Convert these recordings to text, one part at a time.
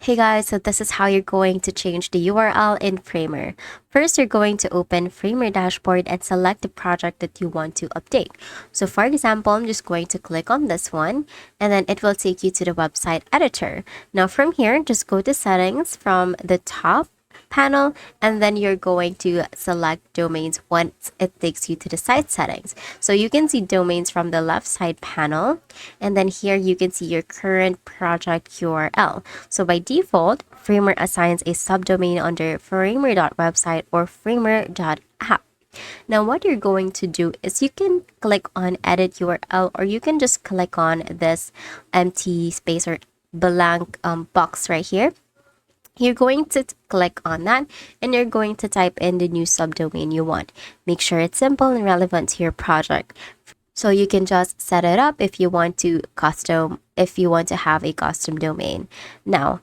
Hey guys, so this is how you're going to change the URL in Framer. First, you're going to open Framer dashboard and select the project that you want to update. So for example, I'm just going to click on this one and then it will take you to the website editor. Now from here, just go to settings from the top panel and then you're going to select domains once it takes you to the site settings. So you can see domains from the left side panel and then here you can see your current project URL. So by default, Framer assigns a subdomain under framer.website or framer.app. Now what you're going to do is you can click on edit URL or you can just click on this empty space or blank box right here. You're going to click on that and you're going to type in the new subdomain you want. Make sure it's simple and relevant to your project. So you can just set it up if you want to have a custom domain. Now,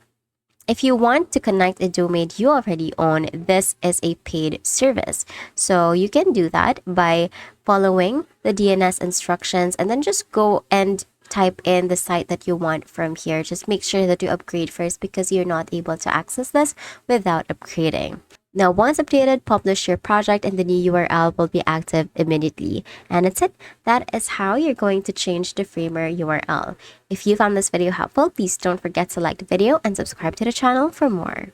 if you want to connect a domain you already own, this is a paid service. So you can do that by following the DNS instructions and then just go and type in the site that you want from here. Just make sure that you upgrade first because you're not able to access this without upgrading. Now, once updated, publish your project and the new URL will be active immediately. And that's it. That is how you're going to change the Framer URL. If you found this video helpful, please don't forget to like the video and subscribe to the channel for more.